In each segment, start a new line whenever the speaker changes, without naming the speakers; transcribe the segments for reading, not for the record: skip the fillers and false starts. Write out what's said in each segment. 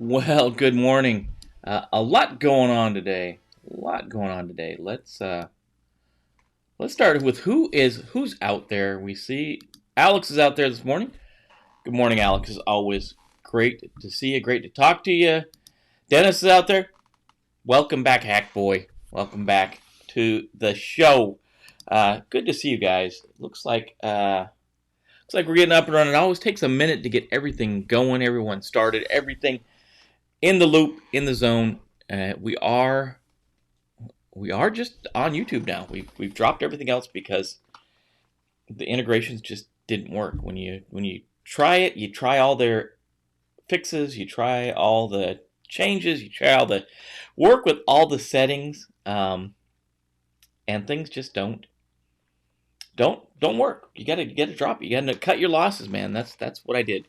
Well, good morning. A lot going on today. A lot going on today. Let's start with who's out there. We see Alex is out there this morning. Good morning, Alex. As always, great to see you. Great to talk to you. Dennis is out there. Welcome back, Hack Boy. Welcome back to the show. Good to see you guys. Looks like we're getting up and running. It always takes a minute to get everything going, everyone started, everything in the loop, in the zone. We are just on YouTube now. We've dropped everything else because the integrations just didn't work. When you try it, you try all their fixes, you try all the changes, you try all the work with all the settings, and things just don't work. You gotta drop it. You gotta cut your losses, man. That's what I did.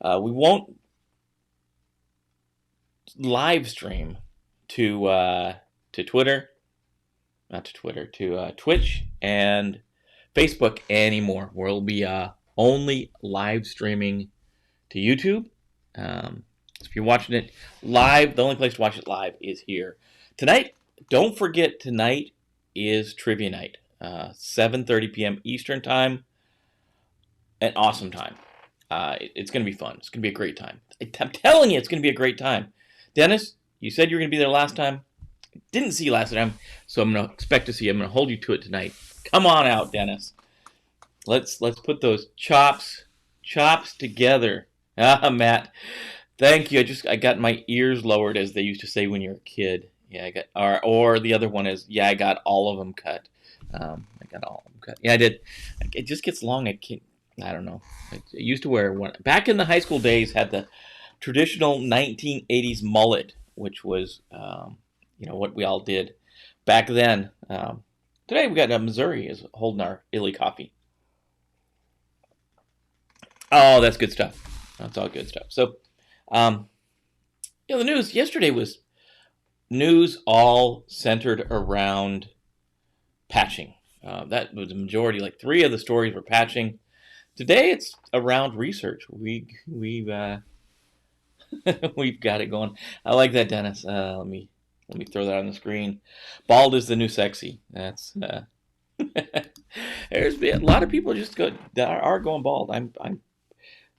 We won't live stream to Twitter, not to Twitter, to Twitch and Facebook anymore. We'll be only live streaming to YouTube. So if you're watching it live, the only place to watch it live is here. Tonight, don't forget, tonight is trivia night. 7:30 p.m. Eastern time. An awesome time. It's going to be fun. It's going to be a great time. I'm telling you, it's going to be a great time. Dennis, you said you were going to be there last time. Didn't see you last time, so I'm going to expect to see you. I'm going to hold you to it tonight. Come on out, Dennis. Let's put those chops together. Matt, thank you. I got my ears lowered, as they used to say when you're a kid. Yeah, I got or the other one is, yeah, I got all of them cut. I got all of them cut. Yeah, I did. It just gets long. I don't know. I used to wear one back in the high school days. Had the traditional 1980s mullet, which was what we all did back then. Today we got Missouri is holding our illy coffee. Oh, that's good stuff. That's all good stuff. So, the news yesterday was news all centered around patching. That was the majority. Like 3 of the stories were patching. Today it's around research. We've got it going. I like that, Dennis. Let me throw that on the screen. Bald is the new sexy. That's there's a lot of people that are going bald.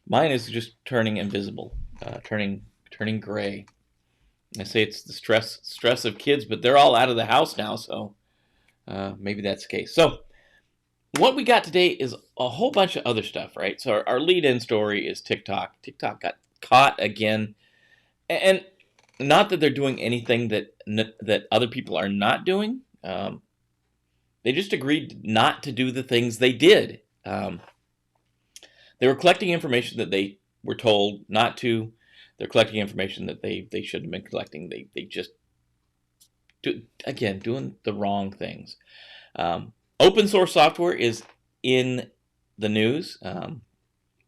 Mine is just turning invisible, turning gray. I say it's the stress of kids, but they're all out of the house now, so maybe that's the case. So what we got today is a whole bunch of other stuff, right? So our lead-in story is TikTok. TikTok got caught again, and not that they're doing anything that other people are not doing. They just agreed not to do the things they did. They were collecting information that they were told not to. They're collecting information that they shouldn't have been collecting. They just doing the wrong things. Open source software is in the news.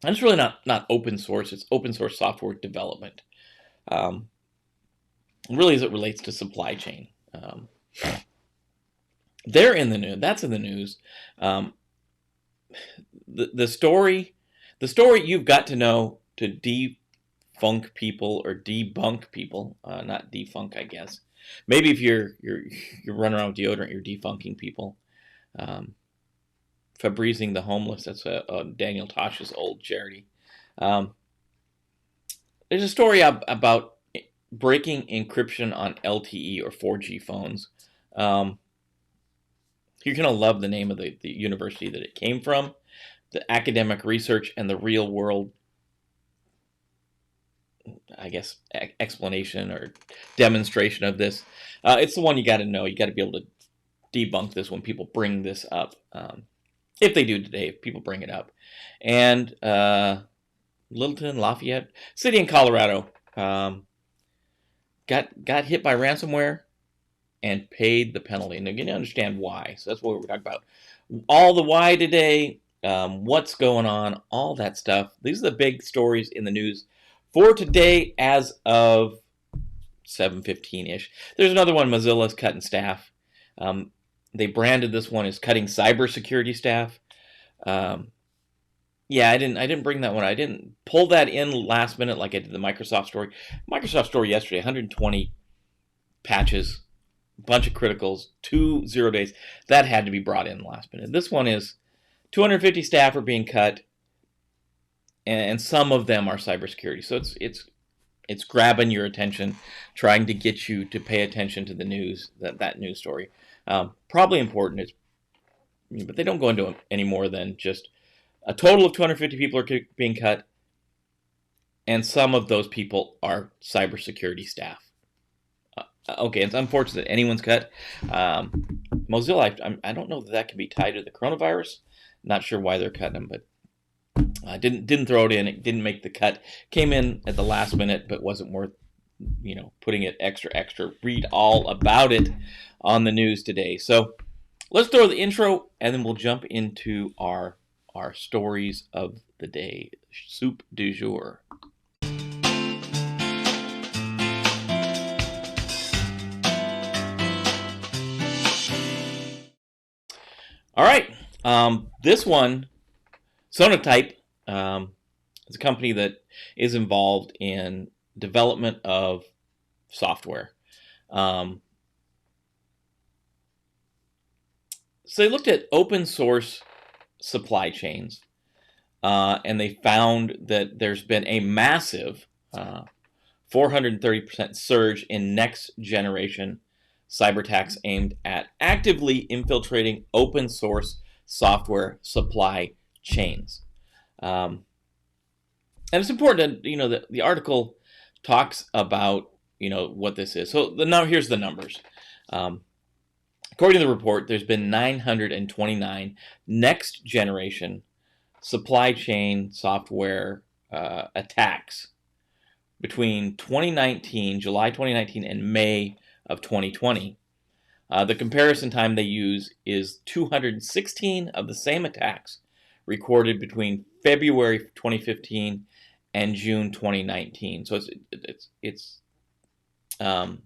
And it's really not open source. It's open source software development. Really, as it relates to supply chain. They're in the news. That's in the news. The story you've got to know to defunk people or debunk people. Not defunk, I guess. Maybe if you're running around with deodorant, you're defunking people. Febrezing the homeless. That's Daniel Tosh's old charity. There's a story about breaking encryption on LTE or 4G phones. You're going to love the name of the university that it came from, the academic research, and the real world, I guess, explanation or demonstration of this. It's the one you got to know. You got to be able to debunk this when people bring this up. If they do today, if people bring it up. And Littleton, Lafayette, city in Colorado, got hit by ransomware and paid the penalty. And you're going to understand why. So that's what we're talking about. All the why today, what's going on, all that stuff. These are the big stories in the news for today as of 7:15-ish. There's another one, Mozilla's cutting staff. They branded this one as cutting cybersecurity staff. Yeah, I didn't bring that one. I didn't pull that in last minute like I did the Microsoft story. Microsoft story yesterday, 120 patches, bunch of criticals, 2 0 days. That had to be brought in last minute. This one is 250 staff are being cut, and some of them are cybersecurity. So it's grabbing your attention, trying to get you to pay attention to the news, that news story. Probably important, but they don't go into any more than just a total of 250 people are being cut, and some of those people are cybersecurity staff. Okay, it's unfortunate that anyone's cut. Mozilla, I don't know that can be tied to the coronavirus. Not sure why they're cutting them, but didn't throw it in. It didn't make the cut. Came in at the last minute, but wasn't worth putting it extra. Read all about it on the news today. So let's throw the intro, and then we'll jump into our stories of the day. Soup du jour. All right. This one, Sonatype, is a company that is involved in development of software. So they looked at open source supply chains, and they found that there's been a massive 430% surge in next generation cyber attacks aimed at actively infiltrating open source software supply chains. And it's important that the article talks about what this is. So here's the numbers. According to the report, there's been 929 next generation supply chain software attacks between July 2019 and May of 2020. The comparison time they use is 216 of the same attacks recorded between February 2015 and June 2019. So it's a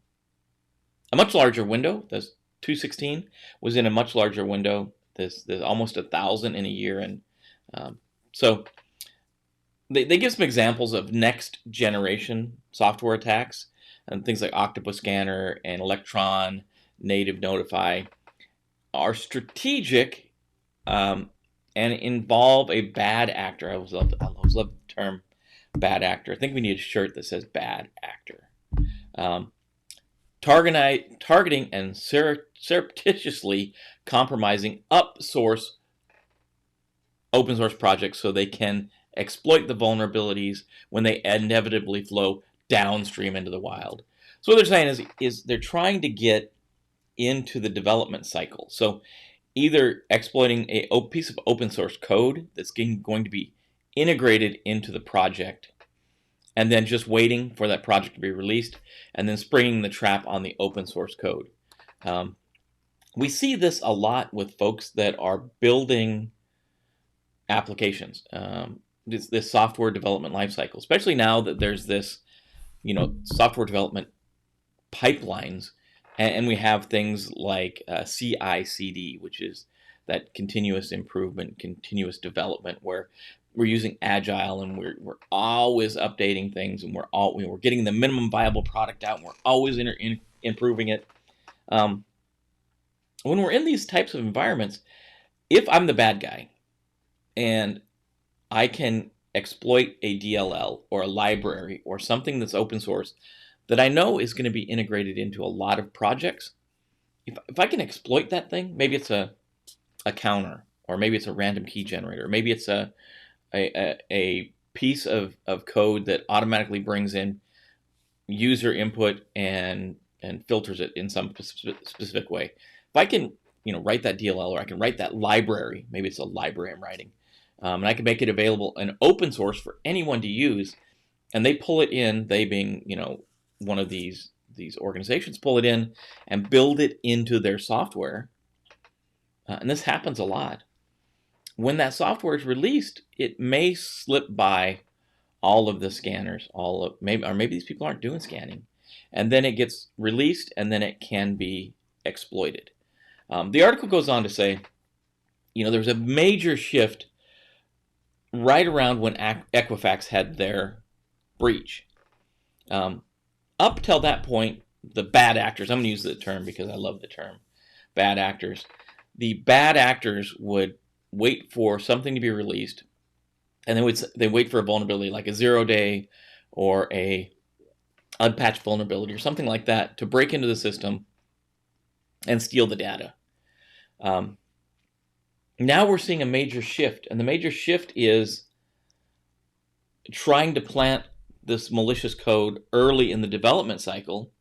much larger window. This 216 was in a much larger window. There's almost 1,000 in a year, and so they give some examples of next generation software attacks, and things like Octopus Scanner and Electron, Native Notify are strategic and involve a bad actor. I always love the term bad actor. I think we need a shirt that says bad actor. Targeting and surreptitiously compromising open source projects so they can exploit the vulnerabilities when they inevitably flow downstream into the wild. So what they're saying is they're trying to get into the development cycle. So either exploiting a piece of open source code that's going to be integrated into the project, and then just waiting for that project to be released, and then springing the trap on the open source code. We see this a lot with folks that are building applications, this software development lifecycle, especially now that there's this, software development pipelines, and we have things like CI/CD, which is that continuous improvement, continuous development, where we're using agile and we're always updating things, and we're getting the minimum viable product out, and we're always improving it. When we're in these types of environments, if I'm the bad guy and I can exploit a DLL or a library or something that's open source that I know is going to be integrated into a lot of projects, if I can exploit that thing, maybe it's a counter, or maybe it's a random key generator, or maybe it's a piece of code that automatically brings in user input and filters it in some specific way. If I can write that DLL, or I can write that library, maybe it's a library I'm writing, and I can make it available in open source for anyone to use, and they pull it in, they being one of these organizations, pull it in and build it into their software, and this happens a lot. When that software is released, it may slip by all of the scanners, maybe these people aren't doing scanning, and then it gets released, and then it can be exploited. The article goes on to say, there's a major shift right around when Equifax had their breach. Up till that point, the bad actors, I'm going to use the term because I love the term, bad actors. The bad actors would wait for something to be released, and they wait for a vulnerability like a 0-day or a unpatched vulnerability or something like that to break into the system and steal the data. Now we're seeing a major shift, and the major shift is trying to plant this malicious code early in the development cycle,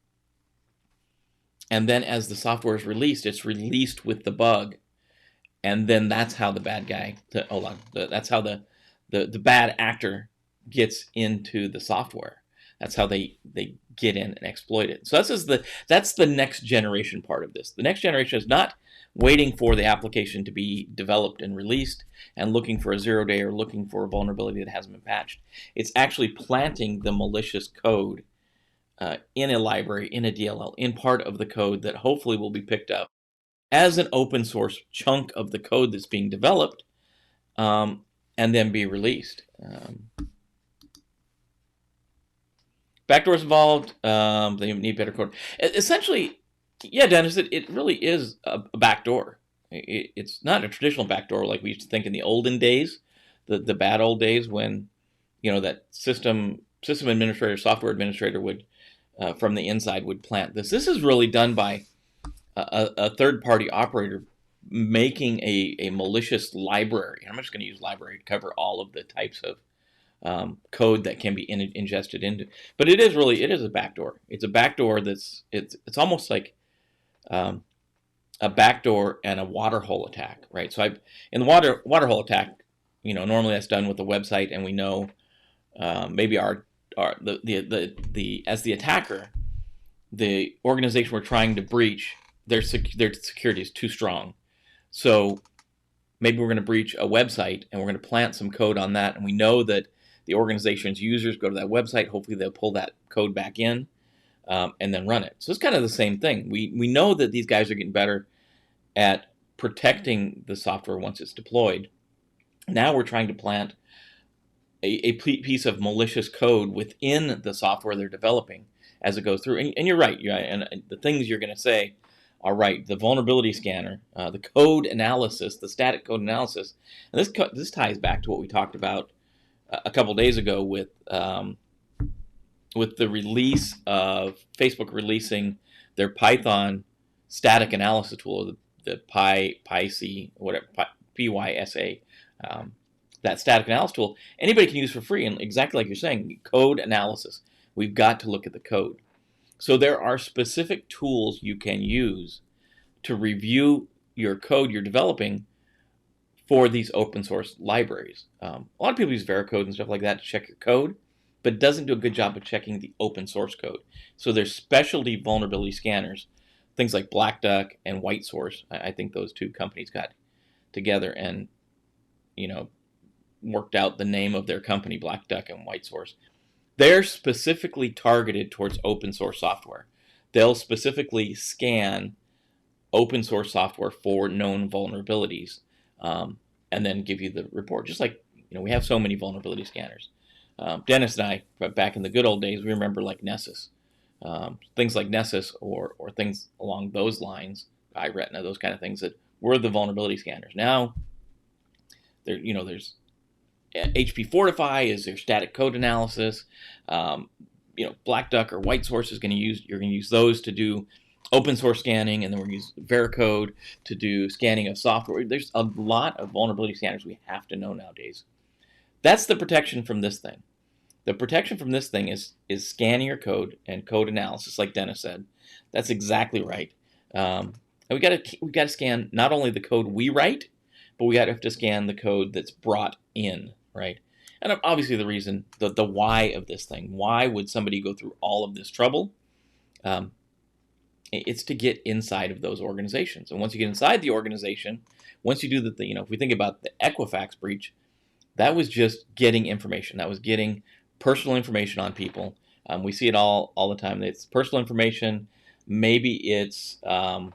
and then as the software is released, it's released with the bug, and then that's how the bad guy, that's how the bad actor gets into the software. That's how they get in and exploit it. So that's the next generation part of this. The next generation is not waiting for the application to be developed and released and looking for a 0-day or looking for a vulnerability that hasn't been patched. It's actually planting the malicious code in a library, in a DLL, in part of the code that hopefully will be picked up as an open source chunk of the code that's being developed, and then be released. Backdoors involved. They need better code. Essentially, yeah, Dennis, it really is a backdoor. It's not a traditional backdoor like we used to think in the olden days, the bad old days when, that system administrator, software administrator would, from the inside, would plant this. This is really done by a third-party operator making a malicious library. I'm just going to use library to cover all of the types of code that can be ingested into. But it is a backdoor. It's a backdoor it's almost like a backdoor and a waterhole attack, right? So in the waterhole attack, normally that's done with the website, and we know maybe as the attacker, the organization we're trying to breach, their security is too strong. So maybe we're going to breach a website, and we're going to plant some code on that, and we know that the organization's users go to that website. Hopefully they'll pull that code back in, and then run it. So it's kind of the same thing. We know that these guys are getting better at protecting the software once it's deployed. Now we're trying to plant a piece of malicious code within the software they're developing as it goes through. And you're right. And the things you're going to say are right. The vulnerability scanner, the code analysis, the static code analysis, and this ties back to what we talked about a couple days ago with the release of Facebook releasing their Python static analysis tool, the PySA, whatever, PYSA, that static analysis tool, anybody can use for free. And exactly like you're saying, code analysis. We've got to look at the code. So there are specific tools you can use to review your code you're developing for these open source libraries. A lot of people use Veracode and stuff like that to check your code, but it doesn't do a good job of checking the open source code. So there's specialty vulnerability scanners, things like Black Duck and White Source. I think those two companies got together and, worked out the name of their company, Black Duck and White Source. They're specifically targeted towards open source software. They'll specifically scan open source software for known vulnerabilities, and then give you the report. Just like, we have so many vulnerability scanners. Dennis and I, back in the good old days, we remember like Nessus. Things like Nessus or things along those lines, iRetina, those kind of things that were the vulnerability scanners. Now, there's HP Fortify is their static code analysis. Black Duck or White Source you're going to use those to do open source scanning, and then we're going to use Veracode to do scanning of software. There's a lot of vulnerability scanners we have to know nowadays. That's the protection from this thing. The protection from this thing is scanning your code and code analysis, like Dennis said. That's exactly right. And we got to scan not only the code we write, but we have to scan the code that's brought in, right? And obviously the reason, the why of this thing. Why would somebody go through all of this trouble? It's to get inside of those organizations. And once you get inside the organization, once you do if we think about the Equifax breach, that was just getting information. That was getting personal information on people. We see it all the time. It's personal information. Maybe it's trying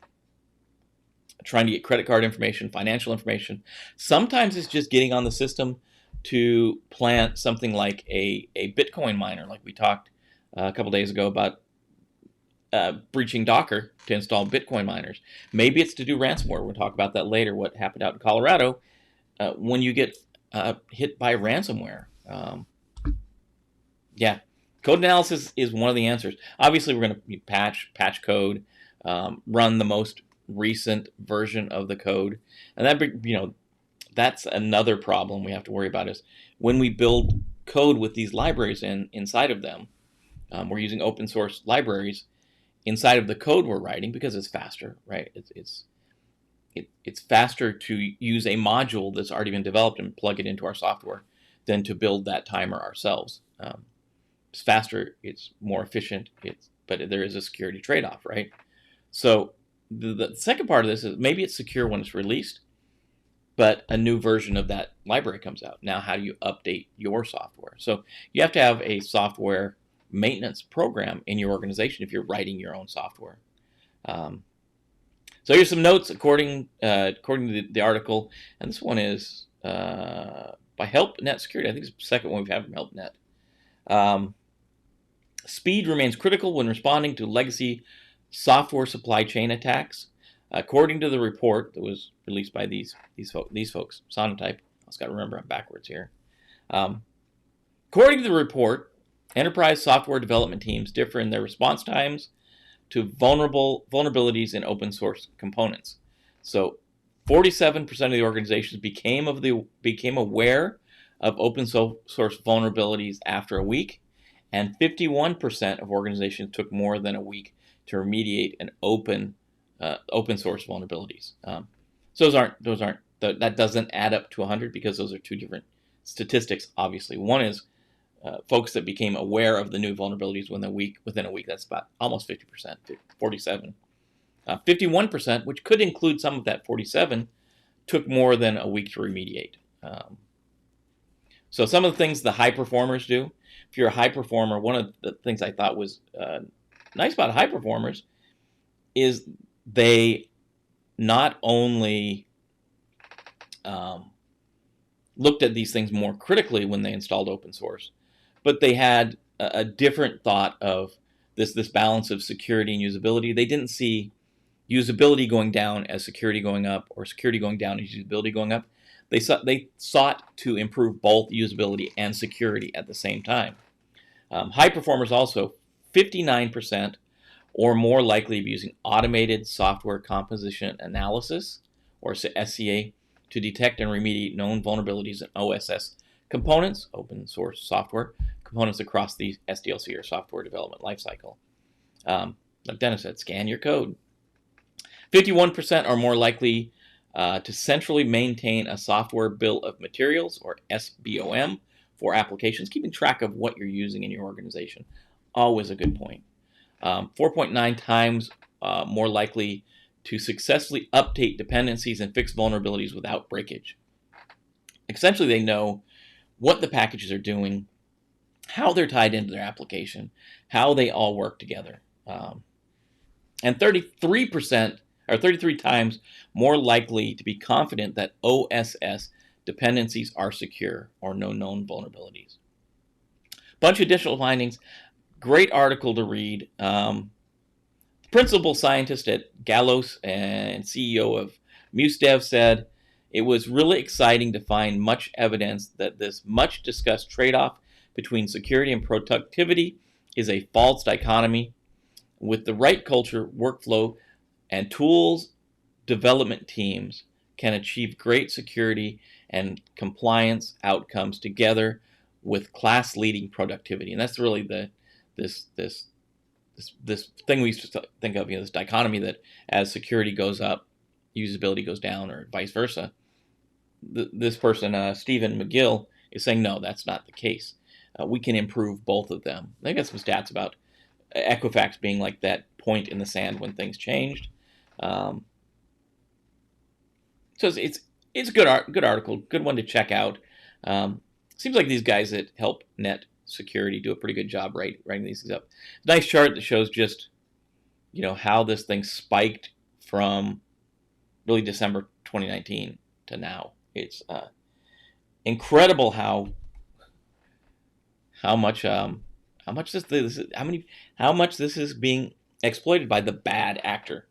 to get credit card information, financial information. Sometimes it's just getting on the system, to plant something like a Bitcoin miner, like we talked a couple days ago about breaching Docker to install Bitcoin miners. Maybe it's to do ransomware. We'll talk about that later, what happened out in Colorado when you get hit by ransomware. Yeah, code analysis is one of the answers. Obviously, we're going to patch code, run the most recent version of the code, and that that's another problem we have to worry about is when we build code with these libraries inside of them. We're using open source libraries inside of the code we're writing because it's faster, right? It's faster to use a module that's already been developed and plug it into our software than to build that timer ourselves. It's faster, it's more efficient, but there is a security trade-off, right? So the second part of this is maybe it's secure when it's released, but a new version of that library comes out. Now, how do you update your software? So you have to have a software maintenance program in your organization if you're writing your own software. So here's some notes according to the article, and this one is by HelpNet Security. I think it's the second one we've had from HelpNet. Speed remains critical when responding to legacy software supply chain attacks. According to the report that was released by these folks, Sonatype. I just got to remember I'm backwards here. According to the report, enterprise software development teams differ in their response times to vulnerabilities in open source components. So 47% of the organizations became aware of open source vulnerabilities after a week, and 51% of organizations took more than a week to remediate an open source vulnerabilities. So that doesn't add up to 100 because those are two different statistics. Obviously, one is folks that became aware of the new vulnerabilities within a week. That's about almost 50%, 47. 51%, which could include some of that 47, took more than a week to remediate. So some of the things the high performers do. If you're a high performer, one of the things I thought was nice about high performers is they not only looked at these things more critically when they installed open source, but they had a different thought of this balance of security and usability. They didn't see usability going down as security going up, or security going down as usability going up. They sought to improve both usability and security at the same time. High performers also, 59% or more likely to be using automated software composition analysis, or SCA, to detect and remediate known vulnerabilities in OSS components, open source software components across the SDLC or software development lifecycle. Like Dennis said, scan your code. 51% are more likely to centrally maintain a software bill of materials, or SBOM, for applications, keeping track of what you're using in your organization. Always a good point. 4.9 times more likely to successfully update dependencies and fix vulnerabilities without breakage. Essentially, they know what the packages are doing, how they're tied into their application, how they all work together. And 33% or 33 times more likely to be confident that OSS dependencies are secure or no known vulnerabilities. Bunch of additional findings. Great article to read. Principal scientist at Gallos and CEO of MuseDev said, "It was really exciting to find much evidence that this much discussed trade-off between security and productivity is a false dichotomy. With the right culture, workflow, and tools, development teams can achieve great security and compliance outcomes together with class-leading productivity." And that's really this thing we used to think of, this dichotomy that as security goes up, usability goes down, or vice versa. This person, Stephen McGill, is saying, no, that's not the case. We can improve both of them. I got some stats about Equifax being like that point in the sand when things changed. So it's a good article, good one to check out. Seems like these guys at HelpNet Security do a pretty good job writing these things up. Nice chart that shows just how this thing spiked from really December 2019 to now. It's incredible how much how much this is being exploited by the bad actor.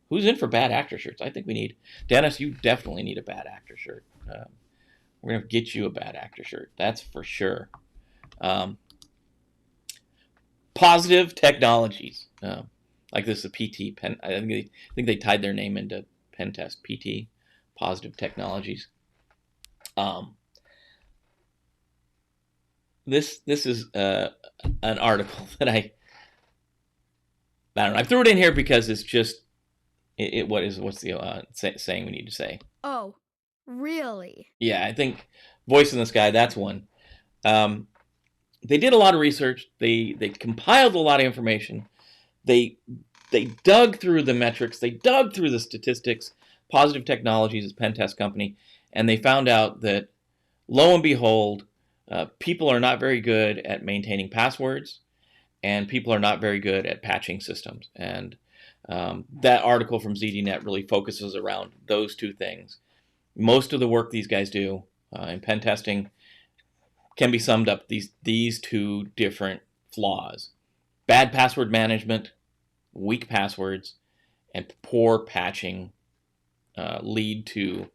Who's in for bad actor shirts? I think we need Dennis. You definitely need a bad actor shirt. We're gonna get you a bad actor shirt. That's for sure. Positive technologies. Like this is a PT pen. I think they tied their name into pen test PT. Positive technologies. This is an article that I don't know. I threw it in here because it's just what's the saying we need to say?
Oh, really?
Yeah, I think voice in the sky. That's one. They did a lot of research. They compiled a lot of information. They dug through the metrics. They dug through the statistics. Positive Technologies is a pen test company, and they found out that lo and behold, people are not very good at maintaining passwords, and people are not very good at patching systems. And that article from ZDNet really focuses around those two things. Most of the work these guys do in pen testing can be summed up these two different flaws: bad password management, weak passwords, and poor patching lead to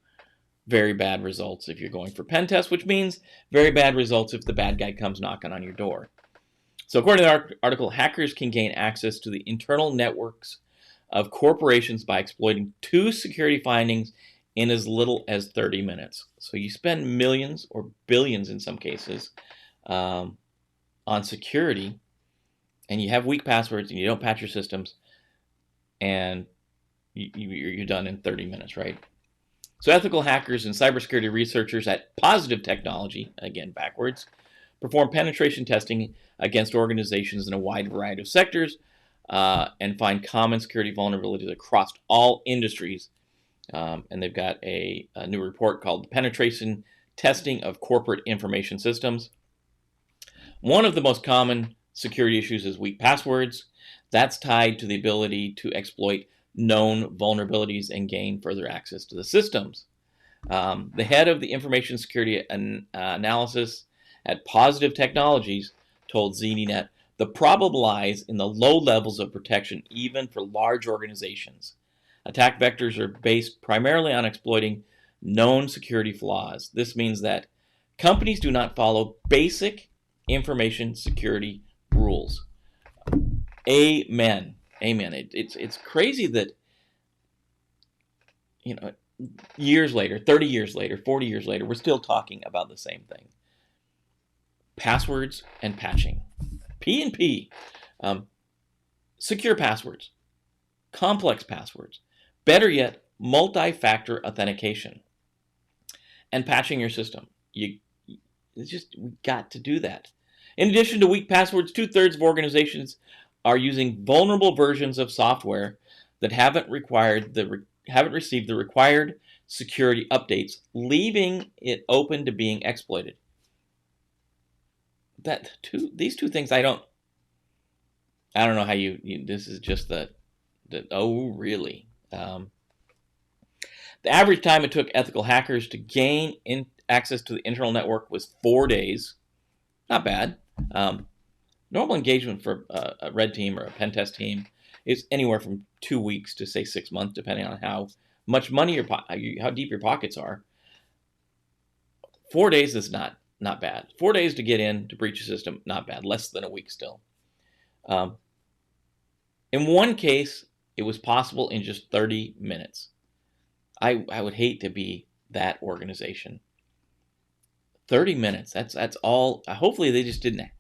very bad results if you're going for pen tests, which means very bad results if the bad guy comes knocking on your door. So according to the article, hackers can gain access to the internal networks of corporations by exploiting two security findings in as little as 30 minutes. So you spend millions or billions in some cases on security, and you have weak passwords and you don't patch your systems, and you're done in 30 minutes, right? So ethical hackers and cybersecurity researchers at Positive Technology, again backwards, perform penetration testing against organizations in a wide variety of sectors and find common security vulnerabilities across all industries. And they've got a new report called Penetration Testing of Corporate Information Systems. One of the most common security issues is weak passwords. That's tied to the ability to exploit known vulnerabilities and gain further access to the systems. The head of the information security analysis at Positive Technologies told ZDNet the problem lies in the low levels of protection even for large organizations. Attack vectors are based primarily on exploiting known security flaws. This means that companies do not follow basic information security rules. Amen. Amen. It's crazy that, years later, 30 years later, 40 years later, we're still talking about the same thing. Passwords and patching. P&P. Secure passwords. Complex passwords. Better yet, multi-factor authentication. And patching your system. We got to do that. In addition to weak passwords, 2/3 of organizations are using vulnerable versions of software that haven't received the required security updates, leaving it open to being exploited. These two things, I don't know how this is just the oh really. The average time it took ethical hackers to gain access to the internal network was 4 days. Not bad. Normal engagement for a red team or a pen test team is anywhere from 2 weeks to say 6 months, depending on how much money how deep your pockets are. 4 days is not bad. 4 days to get in to breach a system, not bad. Less than a week still. In one case, it was possible in just 30 minutes. I would hate to be that organization. 30 minutes. That's all. Hopefully they just didn't.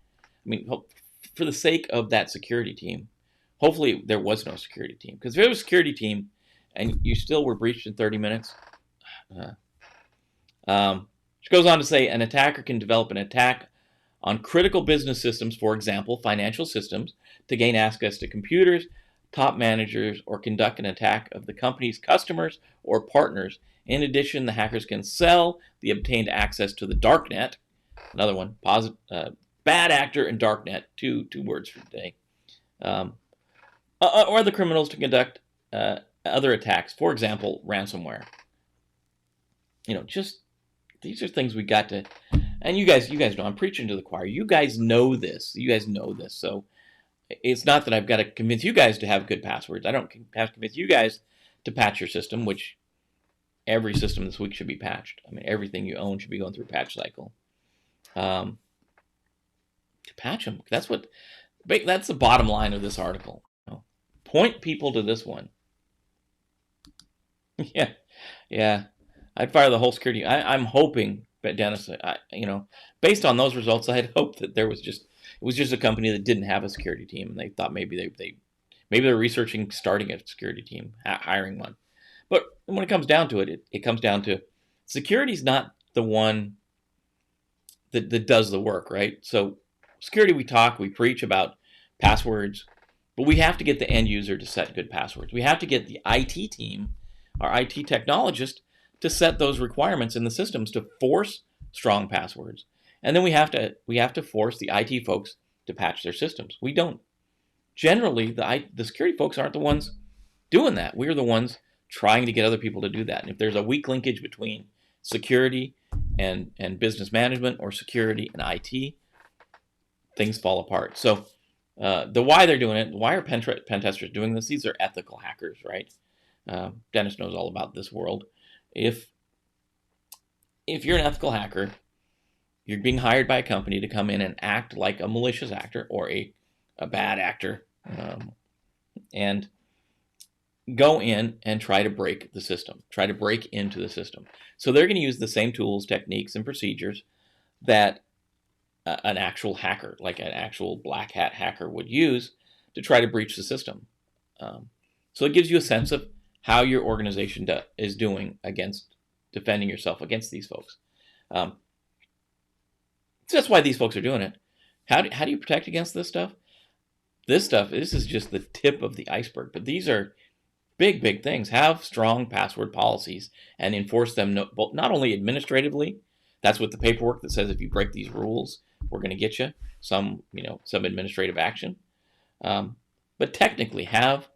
For the sake of that security team, hopefully there was no security team. Because if it was a security team and you still were breached in 30 minutes, which goes on to say an attacker can develop an attack on critical business systems, for example, financial systems, to gain access to computers, top managers, or conduct an attack of the company's customers or partners. In addition, the hackers can sell the obtained access to the darknet. Another one, bad actor and darknet, two words for today. Or the criminals to conduct other attacks, for example, ransomware. Just these are things we got to, and you guys know, I'm preaching to the choir. You guys know this. So it's not that I've got to convince you guys to have good passwords. I don't have to convince you guys to patch your system, which every system this week should be patched. I mean, everything you own should be going through a patch cycle. To patch them. That's the bottom line of this article. Point people to this one. Yeah. I'd fire the whole security. I'm hoping, but Dennis, based on those results, I'd hope that it was just a company that didn't have a security team, and they thought maybe they're researching starting a security team, hiring one. But when it comes down to it, it comes down to security's not the one that does the work, right? So security, we preach about passwords, but we have to get the end user to set good passwords. We have to get the IT team, our IT technologist, to set those requirements in the systems to force strong passwords. And then we have to force the IT folks to patch their systems. We don't. Generally, the security folks aren't the ones doing that. We're the ones trying to get other people to do that. And if there's a weak linkage between security and business management, or security and IT, things fall apart. So why they're doing it, why are pen testers doing this? These are ethical hackers, right? Dennis knows all about this world. If you're an ethical hacker, you're being hired by a company to come in and act like a malicious actor or a bad actor, and go in and try to break the system, try to break into the system. So they're going to use the same tools, techniques, and procedures that an actual hacker, like an actual black hat hacker, would use to try to breach the system. So it gives you a sense of how your organization is doing against defending yourself against these folks. So that's why these folks are doing it. How do you protect against this stuff? This is just the tip of the iceberg, but these are big things. Have strong password policies and enforce them not only administratively. That's what the paperwork that says if you break these rules, we're going to get you some administrative action. But technically have,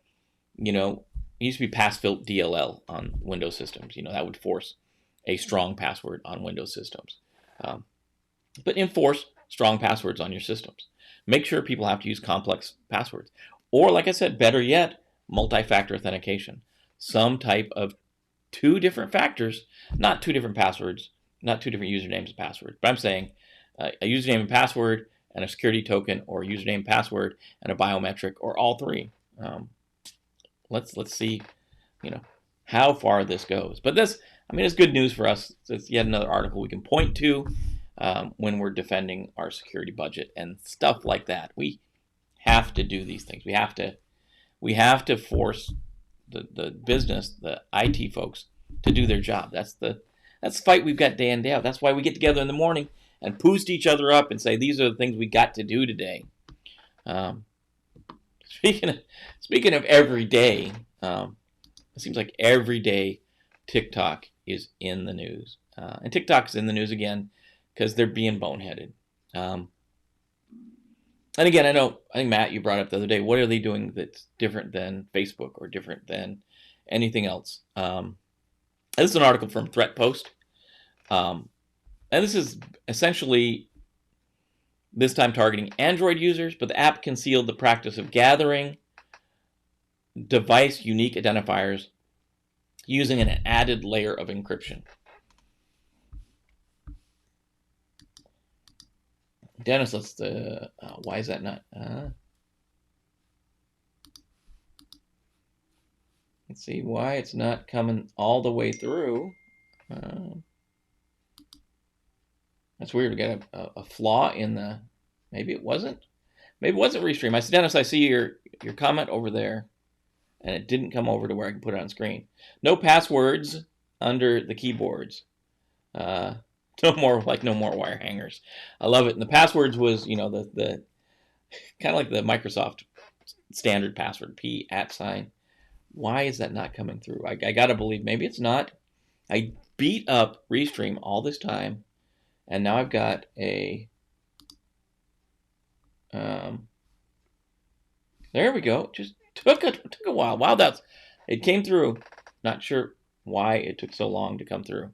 it used to be pass-fail DLL on Windows systems. That would force a strong password on Windows systems. But enforce strong passwords on your systems. Make sure people have to use complex passwords. Or, like I said, better yet, multi-factor authentication. Some type of 2 different factors, not 2 different passwords, not 2 different usernames and passwords. But I'm saying a username and password and a security token, or a username and password and a biometric, or all 3. Let's see, how far this goes. But it's good news for us. It's yet another article we can point to when we're defending our security budget and stuff like that. We have to do these things. We have to force the business, the IT folks, to do their job. That's the fight we've got day in, day out. That's why we get together in the morning and boost each other up and say, these are the things we got to do today. Speaking of every day, it seems like every day TikTok is in the news. And TikTok is in the news again because they're being boneheaded. And again, I think, Matt, you brought up the other day, what are they doing that's different than Facebook or different than anything else? This is an article from Threat Post. And this is essentially this time targeting Android users, but the app concealed the practice of gathering device unique identifiers using an added layer of encryption. Dennis, why is that not? Let's see why it's not coming all the way through. That's weird. We got a flaw in the. Maybe it wasn't Restream. I said, Dennis, I see your comment over there, and it didn't come over to where I can put it on screen. No passwords under the keyboards. No more wire hangers. I love it. And the passwords was, the kind of like the Microsoft standard password, P @. Why is that not coming through? I gotta believe maybe it's not. I beat up Restream all this time, and now I've got a. There we go. Just took a while. Wow, it came through. Not sure why it took so long to come through.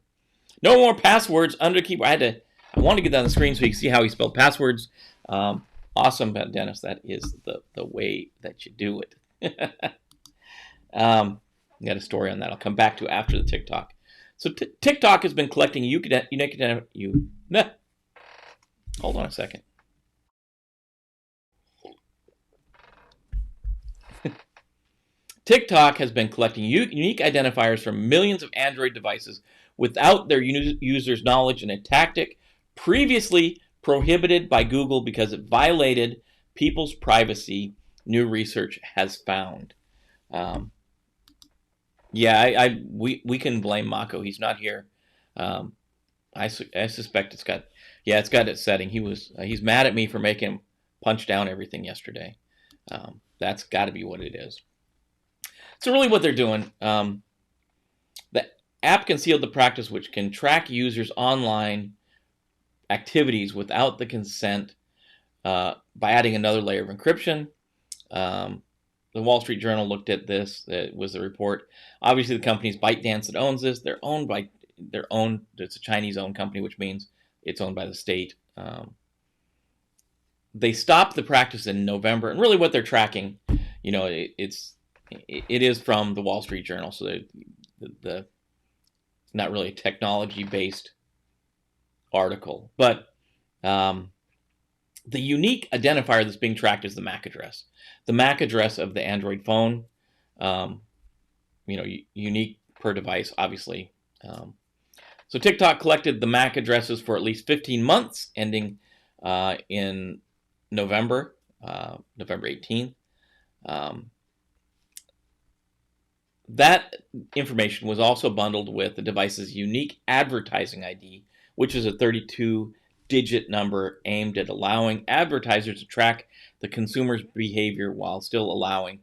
No more passwords under keyboard. I want to get that on the screen so you can see how he spelled passwords. Awesome, Dennis. That is the way that you do it. I got a story on that. I'll come back to after the TikTok. So TikTok has been collecting hold on a second. TikTok has been collecting unique identifiers from millions of Android devices without their users' knowledge, in a tactic previously prohibited by Google because it violated people's privacy, new research has found. We can blame Mako. He's not here. I suspect it's got its setting. He's mad at me for making him punch down everything yesterday. That's got to be what it is. So really what they're doing, the app concealed the practice which can track users' online activities without the consent by adding another layer of encryption. The Wall Street Journal looked at this. It was a report. Obviously, the company's ByteDance that owns this. They're owned by it's a Chinese-owned company, which means it's owned by the state. They stopped the practice in November, and really what they're tracking, it is from the Wall Street Journal, so the not really a technology-based article, but the unique identifier that's being tracked is the MAC address. The MAC address of the Android phone, unique per device, obviously. So TikTok collected the MAC addresses for at least 15 months, ending in November 18th. That information was also bundled with the device's unique advertising ID, which is a 32-digit number aimed at allowing advertisers to track the consumer's behavior while still allowing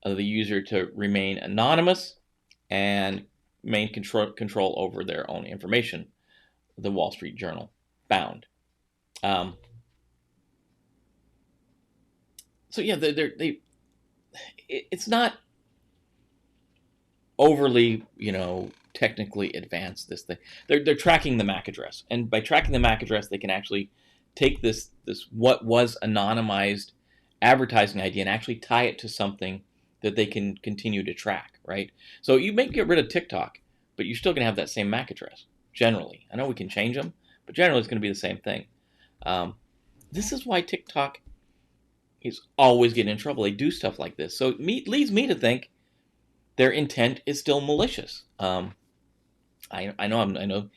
the user to remain anonymous and maintain control over their own information, the Wall Street Journal found. It's not overly, technically advanced, this thing. They're tracking the MAC address, and by tracking the MAC address, they can actually take this what was anonymized advertising ID and actually tie it to something that they can continue to track, right? So you may get rid of TikTok, but you're still going to have that same MAC address, generally. I know we can change them, but generally it's going to be the same thing. This is why TikTok is always getting in trouble. They do stuff like this. So it leads me to think their intent is still malicious. I know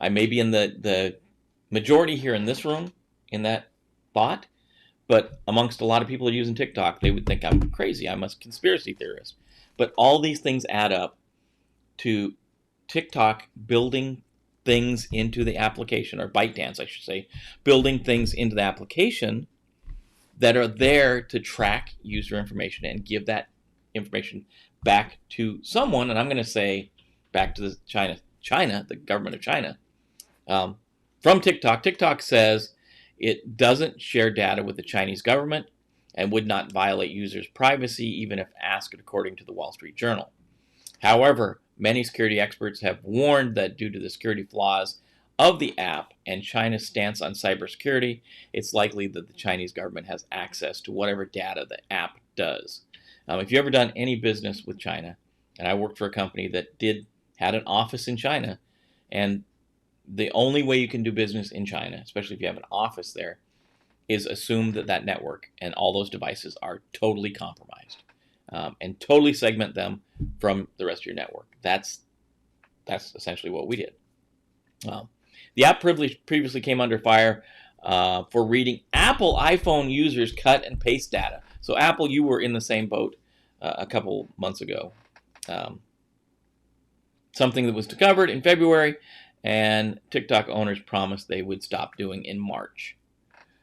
I may be in the majority here in this room in that thought, but amongst a lot of people who are using TikTok, they would think I'm crazy. I'm a conspiracy theorist. But all these things add up to TikTok building things into the application, or ByteDance, I should say, building things into the application that are there to track user information and give that information back to someone, and I'm going to say back to China, the government of China, from TikTok. TikTok says it doesn't share data with the Chinese government and would not violate users' privacy even if asked, according to the Wall Street Journal. However, many security experts have warned that due to the security flaws of the app and China's stance on cybersecurity, it's likely that the Chinese government has access to whatever data the app does. If you've ever done any business with China, and I worked for a company that had an office in China, and the only way you can do business in China, especially if you have an office there, is assume that network and all those devices are totally compromised, and totally segment them from the rest of your network. That's essentially what we did. The app previously came under fire for reading Apple iPhone users' cut and paste data. So Apple, you were in the same boat a couple months ago. Something that was discovered in February, and TikTok owners promised they would stop doing in March.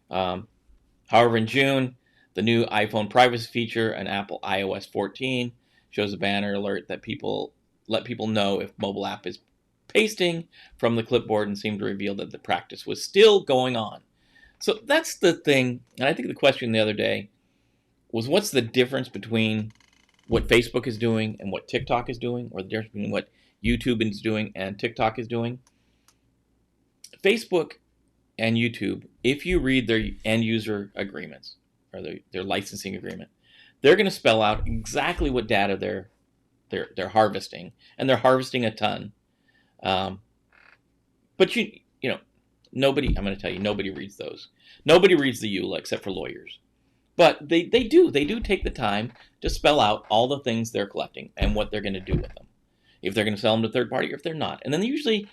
However, in June, the new iPhone privacy feature on Apple iOS 14 shows a banner alert that let people know if mobile app is pasting from the clipboard, and seemed to reveal that the practice was still going on. So that's the thing. And I think the question the other day was, what's the difference between what Facebook is doing and what TikTok is doing, or the difference between what YouTube is doing and TikTok is doing? Facebook and YouTube, if you read their end user agreements or their licensing agreement, they're going to spell out exactly what data they're harvesting, and they're harvesting a ton. But you know, nobody. I'm going to tell you, nobody reads those. Nobody reads the EULA except for lawyers. But they do take the time to spell out all the things they're collecting and what they're going to do with them, if they're going to sell them to third party or if they're not. And then they usually,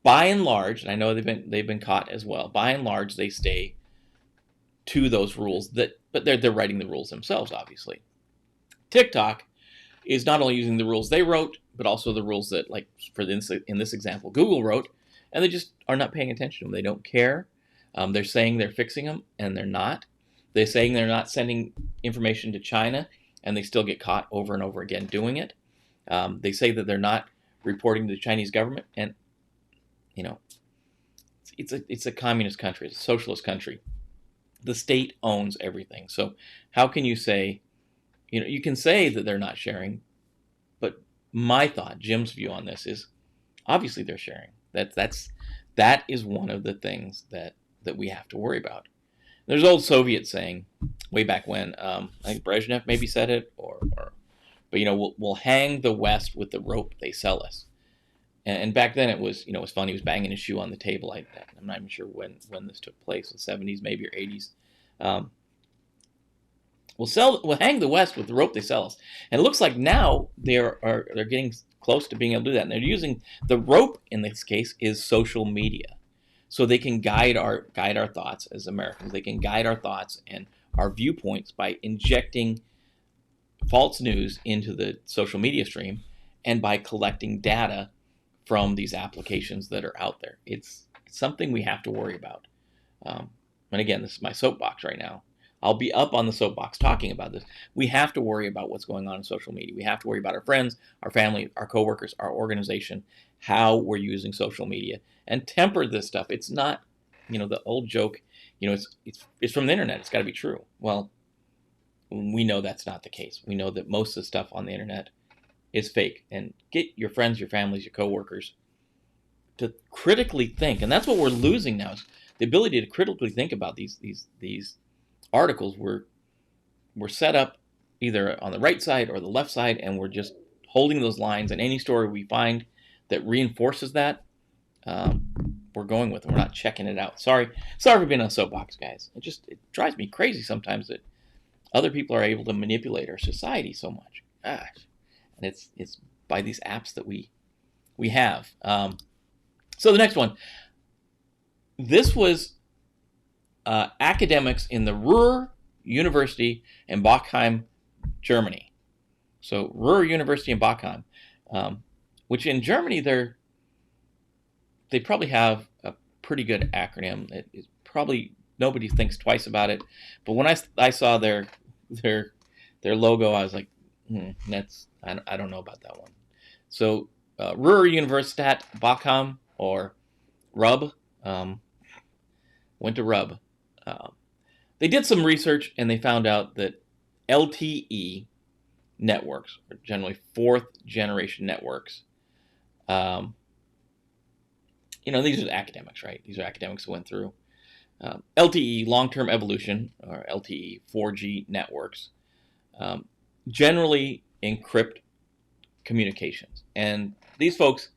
by and large, and I know they've been caught as well. By and large, they stay to those rules but they're writing the rules themselves, obviously. TikTok is not only using the rules they wrote, but also the rules that, like in this example, Google wrote, and they just are not paying attention to them. They don't care. They're saying they're fixing them, and they're not. They're saying they're not sending information to China, and they still get caught over and over again doing it. They say that they're not reporting to the Chinese government, and it's a communist country, it's a socialist country. The state owns everything. So how can you say, you can say that they're not sharing, but my thought, Jim's view on this is obviously they're sharing. That is one of the things that we have to worry about. There's old Soviet saying way back when, I think Brezhnev maybe said it, but we'll hang the West with the rope they sell us. And back then it was, it was fun. He was banging his shoe on the table like that. I'm not even sure when this took place, the 70s maybe or 80s. We'll hang the West with the rope they sell us. And it looks like now they're getting close to being able to do that. And they're using the rope in this case is social media. So they can guide our thoughts as Americans. They can guide our thoughts and our viewpoints by injecting false news into the social media stream and by collecting data from these applications that are out there. It's something we have to worry about. And again, this is my soapbox right now. I'll be up on the soapbox talking about this. We have to worry about what's going on in social media. We have to worry about our friends, our family, our coworkers, our organization, how we're using social media, and temper this stuff. It's not, the old joke, it's from the internet. It's got to be true. Well, we know that's not the case. We know that most of the stuff on the internet is fake. And get your friends, your families, your coworkers to critically think. And that's what we're losing now, is the ability to critically think about these articles. We're set up either on the right side or the left side, and we're just holding those lines. And any story we find that reinforces that, we're going with it. We're not checking it out. Sorry for being on a soapbox, guys. It drives me crazy sometimes that other people are able to manipulate our society so much. Gosh. And it's by these apps that we have. So the next one. This was academics in the Ruhr University in Bochum, Germany. So Ruhr University in Bochum, which in Germany they probably have a pretty good acronym. It's probably nobody thinks twice about it. But when I saw their logo, I was like, I don't know about that one. So Ruhr Universität Bochum, or RUB, went to RUB. They did some research and they found out that LTE networks, or generally fourth generation networks, these are academics, right? These are academics who went through LTE, long-term evolution, or LTE 4G networks, generally encrypt communications. And these folks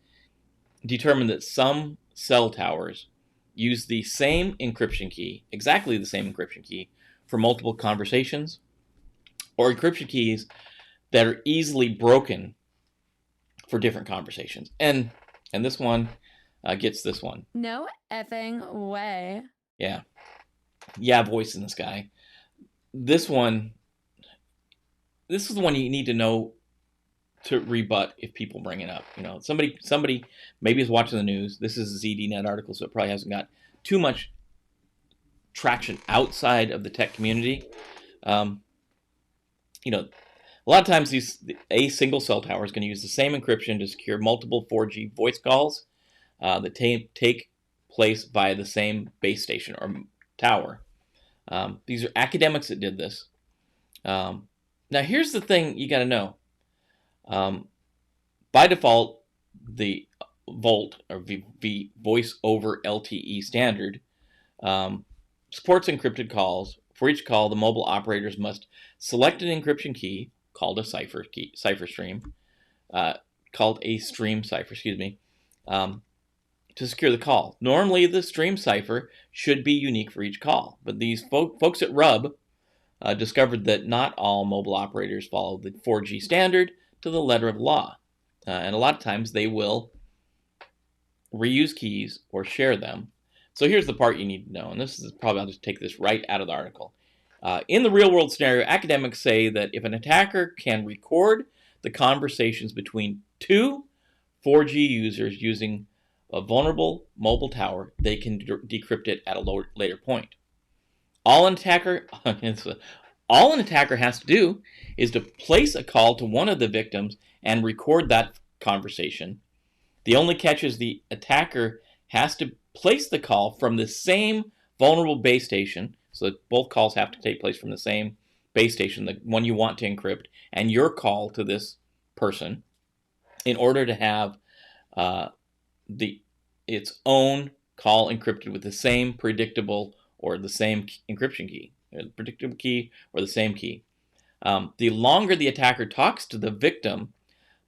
determined that some cell towers use the same encryption key, exactly the same encryption key, for multiple conversations, or encryption keys that are easily broken for different conversations. And this one gets this one.
No effing way.
Yeah, voice in the sky. This is the one you need to know to rebut if people bring it up. Somebody maybe is watching the news. This is a ZDNet article, so it probably hasn't got too much traction outside of the tech community. A lot of times a single cell tower is going to use the same encryption to secure multiple 4G voice calls that take place via the same base station or tower. These are academics that did this. Now, here's the thing you got to know. By default, the volt or voice over LTE standard supports encrypted calls. For each call, the mobile operators must select an encryption key called a cipher stream, called a stream cipher, to secure the call. Normally, the stream cipher should be unique for each call, but these folks at Rub discovered that not all mobile operators follow the 4G standard to the letter of law, and a lot of times they will reuse keys or share them. So here's the part you need to know, and this is probably, I'll just take this right out of the article. In the real world scenario, academics say that if an attacker can record the conversations between two 4G users using a vulnerable mobile tower, they can decrypt it at a later point. All an attacker has to do is to place a call to one of the victims and record that conversation. The only catch is the attacker has to place the call from the same vulnerable base station, so that both calls have to take place from the same base station, the one you want to encrypt, and your call to this person, in order to have its own call encrypted with the same predictable or the same encryption key, the predictable key or the same key. The longer the attacker talks to the victim,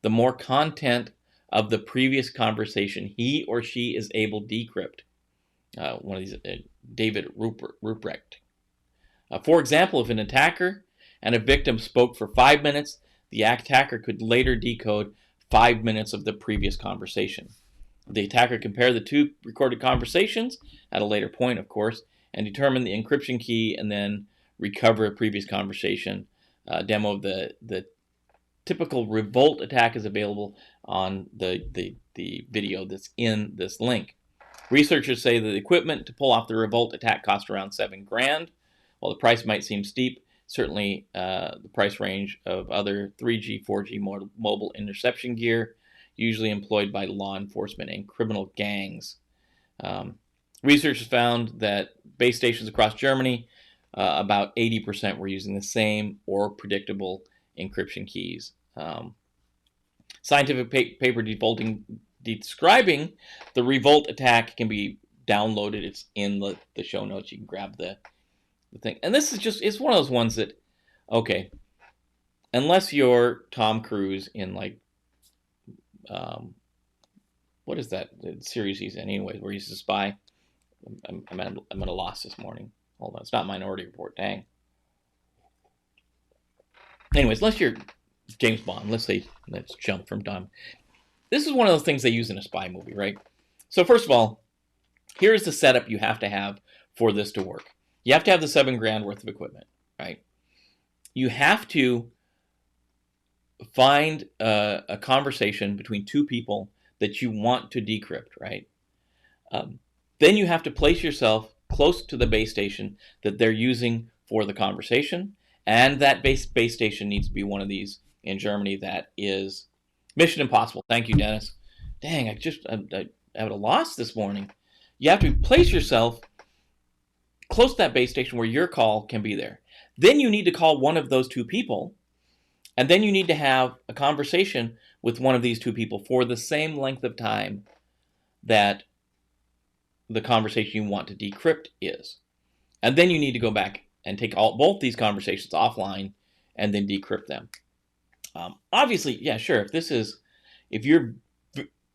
the more content of the previous conversation he or she is able to decrypt. One of these, David Ruprecht. For example, if an attacker and a victim spoke for 5 minutes, the attacker could later decode 5 minutes of the previous conversation. The attacker compared the two recorded conversations at a later point, of course, and determine the encryption key and then recover a previous conversation. Demo of the typical revolt attack is available on the video that's in this link. Researchers say that the equipment to pull off the revolt attack cost around $7,000. While the price might seem steep, certainly the price range of other 3G, 4G mobile interception gear, usually employed by law enforcement and criminal gangs. Researchers found that base stations across Germany, about 80% were using the same or predictable encryption keys. Scientific paper describing the revolt attack can be downloaded. It's in the show notes. You can grab the thing. And this is just, it's one of those ones that, okay, unless you're Tom Cruise in like, what is that series he's in anyway, where he's a spy? I'm at a loss this morning. Hold on, it's not Minority Report, dang. Anyways, unless you're James Bond, let's jump from Dom. This is one of those things they use in a spy movie, right? So first of all, here's the setup you have to have for this to work. You have to have the $7,000 worth of equipment, right? You have to find a conversation between two people that you want to decrypt, right? Then you have to place yourself close to the base station that they're using for the conversation, and that base station needs to be one of these in Germany that is Mission Impossible. Thank you, Dennis. Dang, I had a loss this morning. You have to place yourself close to that base station where your call can be there. Then you need to call one of those two people, and then you need to have a conversation with one of these two people for the same length of time that the conversation you want to decrypt is. And then you need to go back and take both these conversations offline and then decrypt them. Obviously, yeah, sure. If you're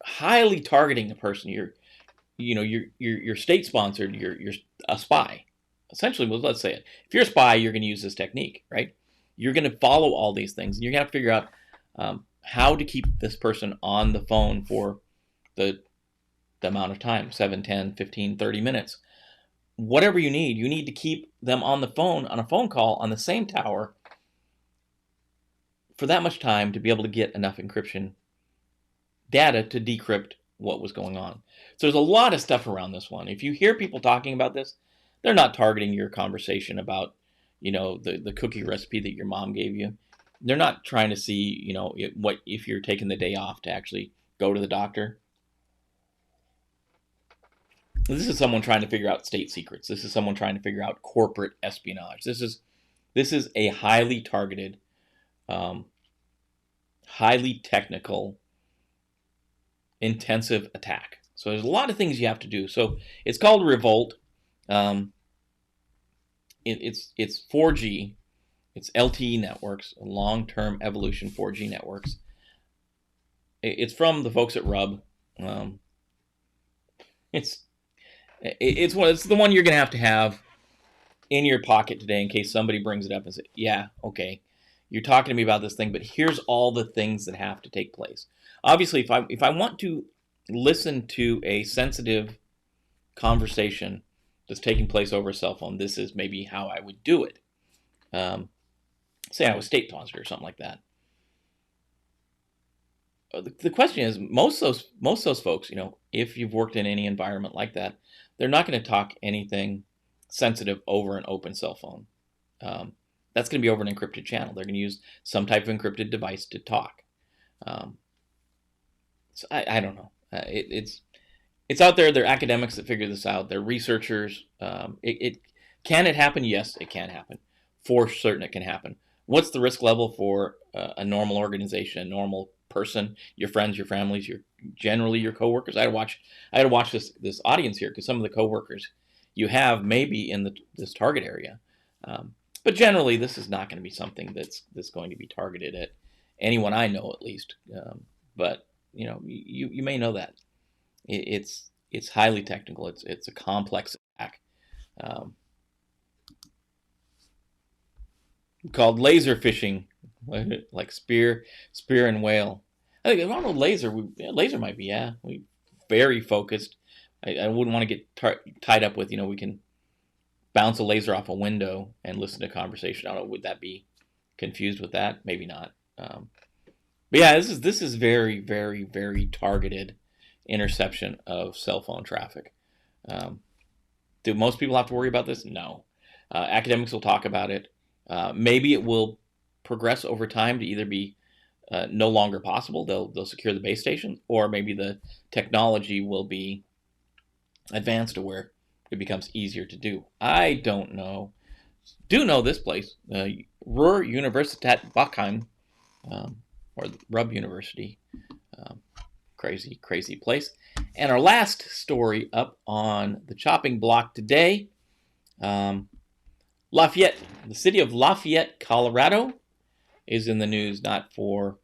highly targeting a person, you're state sponsored, you're a spy. Essentially, well, let's say it. If you're a spy, you're going to use this technique, right? You're going to follow all these things, and you're going to have to figure out how to keep this person on the phone for the amount of time, 7, 10, 15, 30 minutes. Whatever you need to keep them on the phone, on a phone call, on the same tower for that much time to be able to get enough encryption data to decrypt what was going on. So there's a lot of stuff around this one. If you hear people talking about this, they're not targeting your conversation about, the cookie recipe that your mom gave you. They're not trying to see, what if you're taking the day off to actually go to the doctor. This is someone trying to figure out state secrets. This is someone trying to figure out corporate espionage. This is a highly targeted, highly technical intensive attack. So there's a lot of things you have to do. So it's called Revolt. It's 4G. It's LTE networks, long-term evolution 4G networks. It's from the folks at Rub. It's the one you're going to have in your pocket today in case somebody brings it up and says, yeah, okay, you're talking to me about this thing, but here's all the things that have to take place. Obviously, if I want to listen to a sensitive conversation that's taking place over a cell phone, this is maybe how I would do it. Say I was state depositor or something like that. The question is, most of those folks, if you've worked in any environment like that, they're not going to talk anything sensitive over an open cell phone. That's going to be over an encrypted channel. They're going to use some type of encrypted device to talk. So I don't know. It's out there. They're academics that figure this out. They're researchers. Can it happen? Yes, it can happen. For certain, it can happen. What's the risk level for a normal organization, a normal person, your friends, your families, generally your coworkers? I had to watch this audience here because some of the coworkers you have may be in this target area, but generally this is not going to be something that's going to be targeted at anyone I know, at least. But you may know that it's highly technical. It's a complex attack. Called laser phishing, like spear and whale. I don't know, laser might be, we very focused. I wouldn't want to get tied up with, we can bounce a laser off a window and listen to a conversation. I don't know, would that be confused with that? Maybe not. But yeah, this is very, very, very targeted interception of cell phone traffic. Do most people have to worry about this? No. Academics will talk about it. Maybe it will progress over time to either be no longer possible. They'll secure the base station, or maybe the technology will be advanced to where it becomes easier to do. I don't know. Do know this place, Ruhr Universität Bochum, or Rub University. Crazy place. And our last story up on the chopping block today. Lafayette, the city of Lafayette, Colorado, is in the news, not for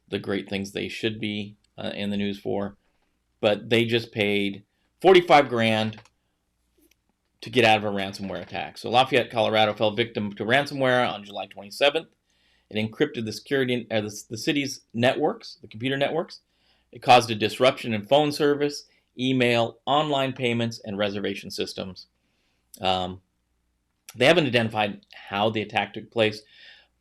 the great things they should be in the news for, but they just paid $45,000 to get out of a ransomware attack. So Lafayette, Colorado, fell victim to ransomware on July 27th. It encrypted the city's networks, the computer networks. It caused a disruption in phone service, email, online payments, and reservation systems. They haven't identified how the attack took place.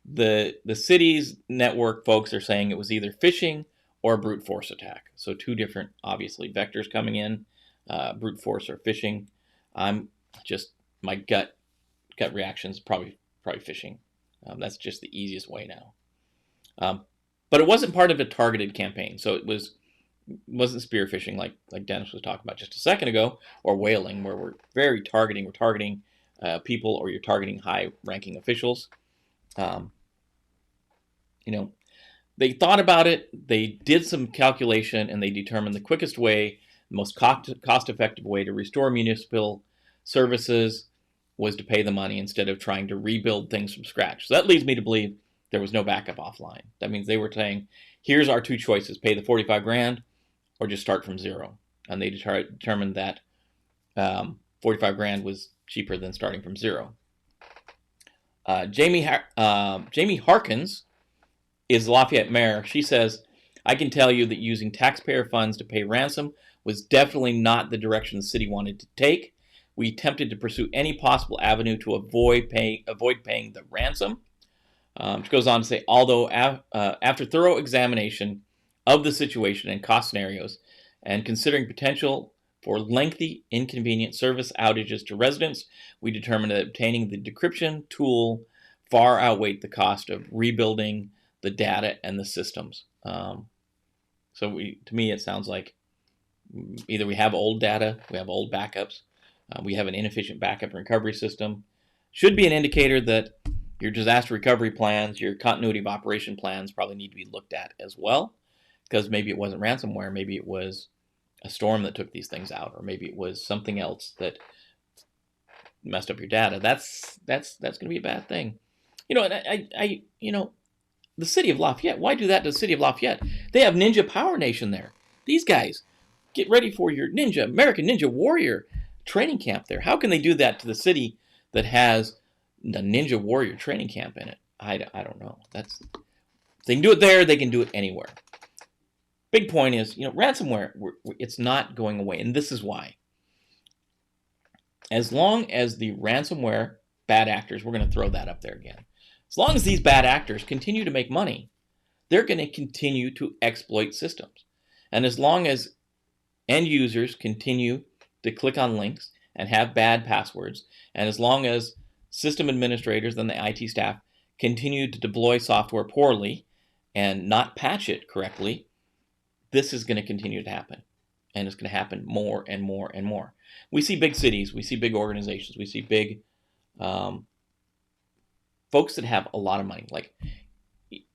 The city's network folks are saying it was either phishing or a brute force attack. So two different, obviously, vectors coming in, brute force or phishing. My gut reaction is probably phishing. That's just the easiest way now. But it wasn't part of a targeted campaign. So it wasn't spear phishing like Dennis was talking about just a second ago, or whaling, where we're very targeting. We're targeting people, or you're targeting high-ranking officials. They thought about it, they did some calculation, and they determined the quickest way, the most cost-effective way to restore municipal services was to pay the money instead of trying to rebuild things from scratch. So that leads me to believe there was no backup offline. That means they were saying, here's our two choices, pay the $45,000 or just start from zero. And they determined that $45,000 was cheaper than starting from zero. Jamie Harkins is Lafayette mayor. She says, I can tell you that using taxpayer funds to pay ransom was definitely not the direction the city wanted to take. We attempted to pursue any possible avenue to avoid paying the ransom. She goes on to say, although after thorough examination of the situation and cost scenarios, and considering potential for lengthy, inconvenient service outages to residents, we determined that obtaining the decryption tool far outweighed the cost of rebuilding the data and the systems. To me, it sounds like either we have old data, we have old backups, we have an inefficient backup and recovery system. Should be an indicator that your disaster recovery plans, your continuity of operation plans probably need to be looked at as well. because maybe it wasn't ransomware, maybe it was a storm that took these things out, or maybe it was something else that messed up your data. That's going to be a bad thing. And I the city of Lafayette. Why do that to the city of Lafayette? They have Ninja Power Nation there. These guys, get ready for your American Ninja Warrior training camp there. How can they do that to the city that has the Ninja Warrior training camp in it? I don't know. If they can do it there, they can do it anywhere. Big point is, ransomware, it's not going away, and this is why. As long as the ransomware bad actors, we're going to throw that up there again. As long as these bad actors continue to make money, they're going to continue to exploit systems. And as long as end users continue to click on links and have bad passwords, and as long as system administrators and the IT staff continue to deploy software poorly and not patch it correctly, this is going to continue to happen. And it's going to happen more and more and more. We see big cities, we see big organizations, we see big folks that have a lot of money. Like,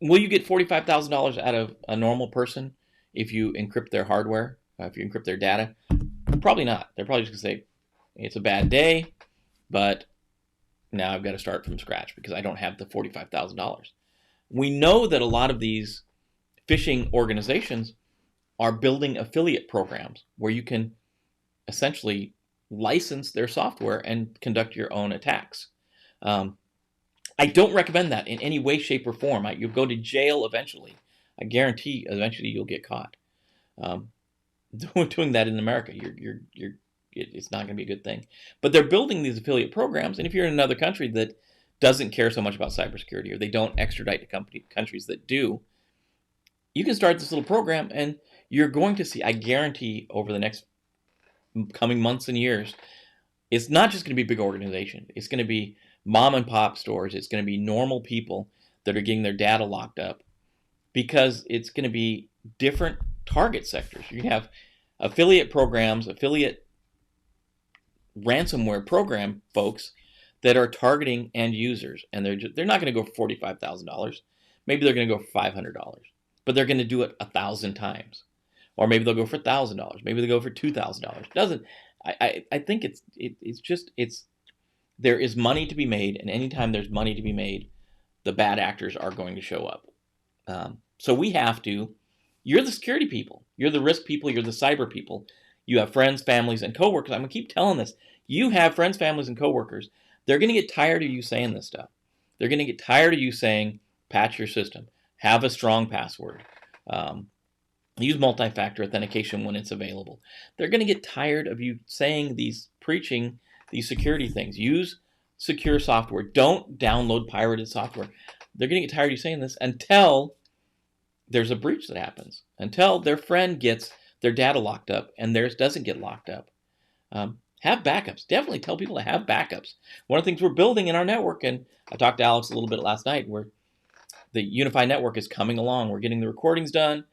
will you get $45,000 out of a normal person if you encrypt their hardware, if you encrypt their data? Probably not. They're probably just going to say, it's a bad day, but now I've got to start from scratch because I don't have the $45,000. We know that a lot of these phishing organizations are building affiliate programs where you can essentially license their software and conduct your own attacks. I don't recommend that in any way, shape, or form. You'll go to jail eventually. I guarantee eventually you'll get caught. Doing that in America, it's not going to be a good thing. But they're building these affiliate programs, and if you're in another country that doesn't care so much about cybersecurity, or they don't extradite to countries that do, you can start this little program, and you're going to see, I guarantee, over the next coming months and years, it's not just going to be big organizations. It's going to be mom and pop stores. It's going to be normal people that are getting their data locked up, because it's going to be different target sectors. You can have affiliate programs, affiliate ransomware program folks that are targeting end users, and they're not going to go for $45,000. Maybe they're going to go for $500, but they're going to do it 1,000 times. Or maybe they'll go for $1,000. Maybe they'll go for $2,000. I think it's there is money to be made, and anytime there's money to be made, the bad actors are going to show up. So we have to. You're the security people. You're the risk people. You're the cyber people. You have friends, families, and coworkers. I'm going to keep telling this. You have friends, families, and coworkers. They're going to get tired of you saying this stuff. They're going to get tired of you saying, patch your system. Have a strong password. Use multi-factor authentication when it's available. They're going to get tired of you preaching these security things. Use secure software. Don't download pirated software. They're going to get tired of you saying this until there's a breach that happens, until their friend gets their data locked up and theirs doesn't get locked up. Have backups. Definitely tell people to have backups. One of the things we're building in our network, and I talked to Alex a little bit last night, where the unified network is coming along. We're getting the recordings done.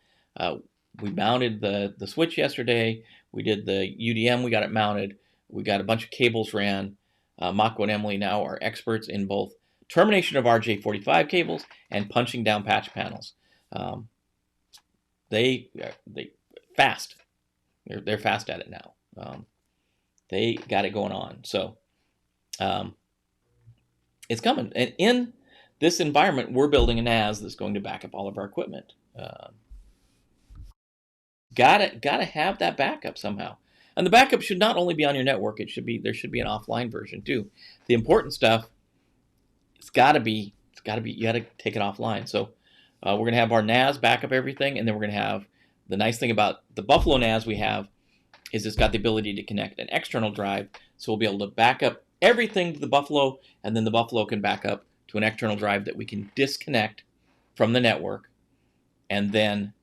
We mounted the switch yesterday. We did the UDM. We got it mounted. We got a bunch of cables ran. Mako and Emily now are experts in both termination of RJ45 cables and punching down patch panels. They fast. They're fast at it now. They got it going on. So it's coming. And in this environment, we're building a NAS that's going to back up all of our equipment. Gotta have that backup somehow. And the backup should not only be on your network. There should be an offline version too. The important stuff, it's gotta be. You gotta take it offline. So we're gonna have our NAS back up everything, and then we're gonna have the nice thing about the Buffalo NAS we have is it's got the ability to connect an external drive. So we'll be able to back up everything to the Buffalo, and then the Buffalo can back up to an external drive that we can disconnect from the network. And then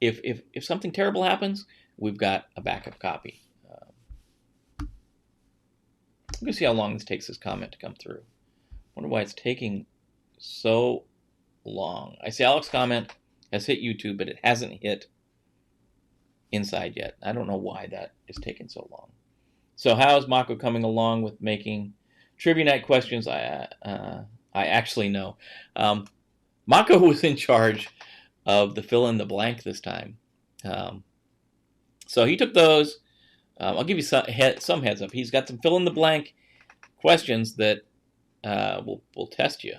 if something terrible happens, we've got a backup copy. I'm going to see how long this takes this comment to come through. I wonder why it's taking so long. I see Alex's comment has hit YouTube, but it hasn't hit Inside yet. I don't know why that is taking so long. So how is Mako coming along with making trivia night questions? I actually know. Mako was in charge of the fill in the blank this time. So he took those. I'll give you some heads up. He's got some fill in the blank questions that will test you.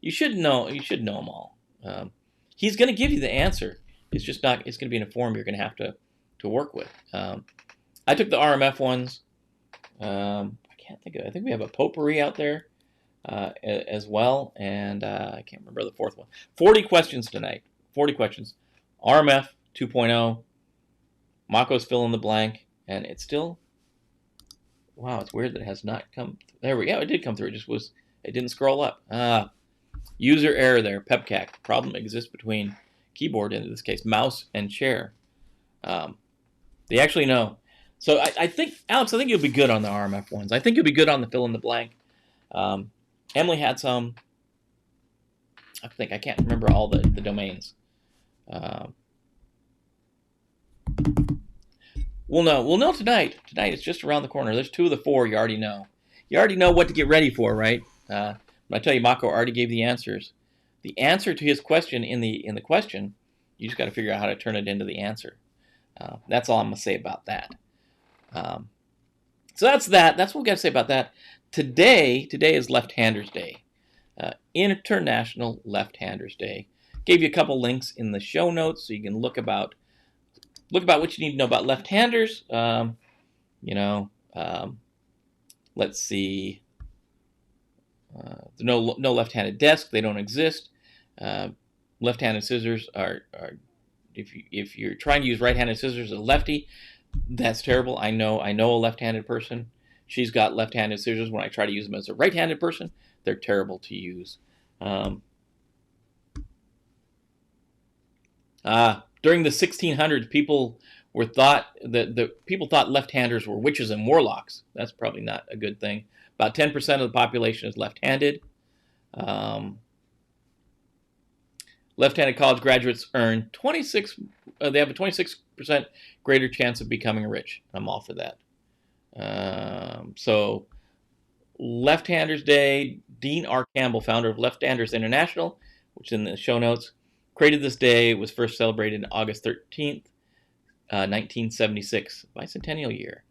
You should know them all. He's going to give you the answer. It's just not. It's going to be in a form you're going to have to work with. I took the RMF ones. I can't think of it. I think we have a potpourri out there as well, and I can't remember the fourth one. 40 questions tonight. 40 questions. RMF 2.0. Mako's fill in the blank, and it's still. Wow, it's weird that it has not come. There we go. It did come through. It didn't scroll up. User error there. PEPCAC. Problem exists between keyboard, in this case, mouse and chair. They actually know. So I think, Alex, I think you'll be good on the RMF ones. I think you'll be good on the fill in the blank. Emily had some. I can't remember all the domains. We'll know tonight. Tonight it's just around the corner. There's 2 of the 4 you already know. You already know what to get ready for, right? But I tell you, Mako already gave the answers. The answer to his question in the question, you just got to figure out how to turn it into the answer. That's all I'm gonna say about that. So that's that. That's what we got to say about that. Today is Left-Handers Day, International Left-Handers Day. Gave you a couple links in the show notes so you can look about what you need to know about left-handers. Let's see. No left-handed desk. They don't exist. Left-handed scissors are if you're trying to use right-handed scissors as a lefty, that's terrible. I know a left-handed person. She's got left-handed scissors. When I try to use them as a right-handed person, they're terrible to use. During the 1600s, people thought left-handers were witches and warlocks. That's probably not a good thing. About 10% of the population is left-handed. Left-handed college graduates earn they have a 26% greater chance of becoming rich. I'm all for that. So, Left-Handers Day. Dean R. Campbell, founder of Left-Handers International, which is in the show notes, created this day. It was first celebrated on August 13th, 1976, bicentennial year.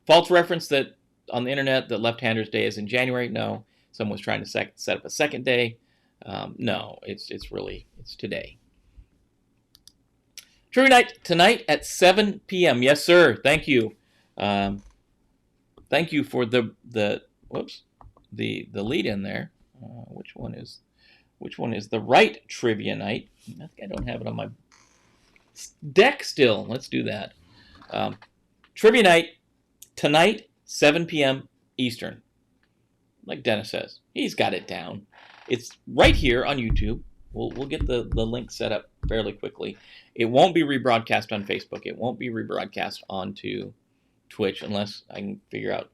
False reference that on the internet that Left-Handers Day is in January. No, someone was trying to set up a second day. No, it's today. Trivia night tonight at 7 p.m. Yes, sir. Thank you. Thank you for the lead in there. Which one is the right trivia night? I think I don't have it on my deck still. Let's do that. Trivia night tonight, 7 p.m. Eastern. Like Dennis says, he's got it down. It's right here on YouTube. We'll get the link set up fairly quickly. It won't be rebroadcast on Facebook. It won't be rebroadcast onto Twitch unless I can figure out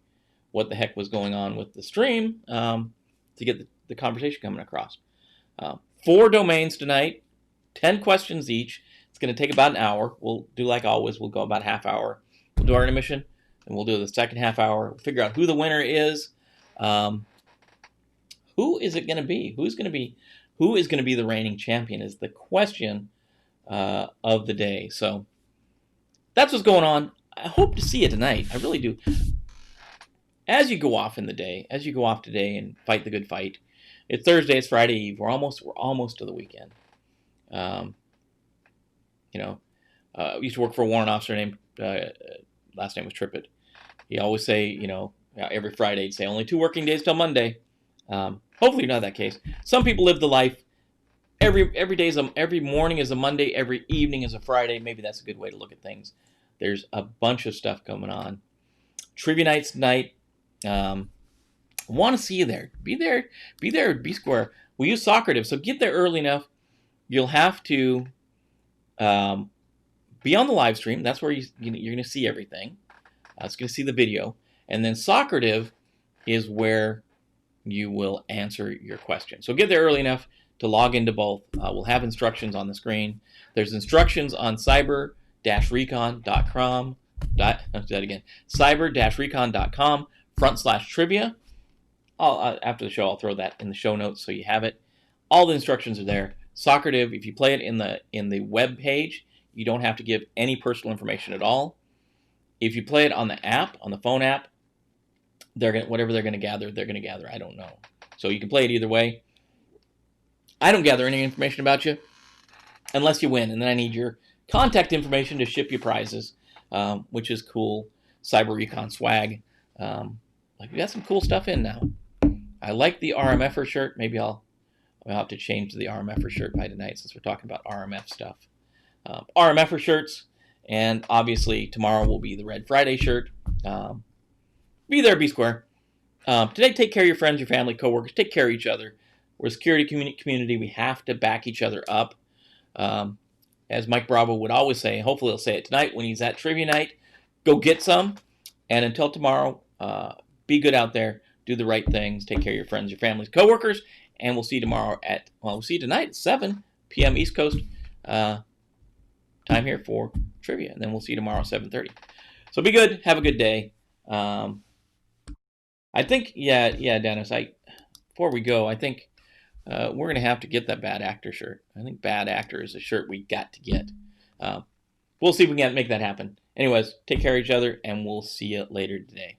what the heck was going on with the stream to get the conversation coming across. 4 domains tonight, 10 questions each. It's going to take about an hour. We'll do like always. We'll go about half hour. We'll do our intermission, and we'll do the second half hour. We'll figure out who the winner is. Who is it going to be? Who is going to be the reigning champion is the question of the day. So that's what's going on. I hope to see you tonight. I really do. As you go off today and fight the good fight. It's Thursday. It's Friday Eve. We're almost to the weekend. I used to work for a warrant officer named last name was Trippett. He always say, every Friday he'd say only 2 working days till Monday. Hopefully not that case. Some people live the life. Every morning is a Monday. Every evening is a Friday. Maybe that's a good way to look at things. There's a bunch of stuff going on. Trivia nights tonight. Want to see you there. Be there. Be square. We use Socrative, so get there early enough. You'll have to be on the live stream. That's where you're going to see everything. It's going to see the video. And then Socrative is where you will answer your question. So get there early enough to log into both. We'll have instructions on the screen. There's instructions on cyber-recon.com. cyber-recon.com/trivia. After the show, I'll throw that in the show notes so you have it. All the instructions are there. Socrative, if you play it in the web page, you don't have to give any personal information at all. If you play it on the app, on the phone app, whatever they're gonna gather, they're gonna gather. I don't know. So you can play it either way. I don't gather any information about you unless you win, and then I need your contact information to ship you prizes, which is cool. Cyber-Recon swag. Like we got some cool stuff in now. I like the RMFer shirt. Maybe I'll have to change the RMFer shirt by tonight since we're talking about RMF stuff. RMFer shirts, and obviously tomorrow will be the Red Friday shirt. Be there, be square. Today, take care of your friends, your family, coworkers. Take care of each other. We're a security community. We have to back each other up. As Mike Bravo would always say, hopefully he'll say it tonight when he's at trivia night, go get some. And until tomorrow, be good out there. Do the right things. Take care of your friends, your families, coworkers. And we'll see you tomorrow we'll see you tonight at 7 p.m. East Coast time here for trivia. And then we'll see you tomorrow at 7:30. So be good. Have a good day. I think, yeah, Dennis, before we go, I think we're going to have to get that Bad Actor shirt. I think Bad Actor is a shirt we got to get. We'll see if we can make that happen. Anyways, take care of each other, and we'll see you later today.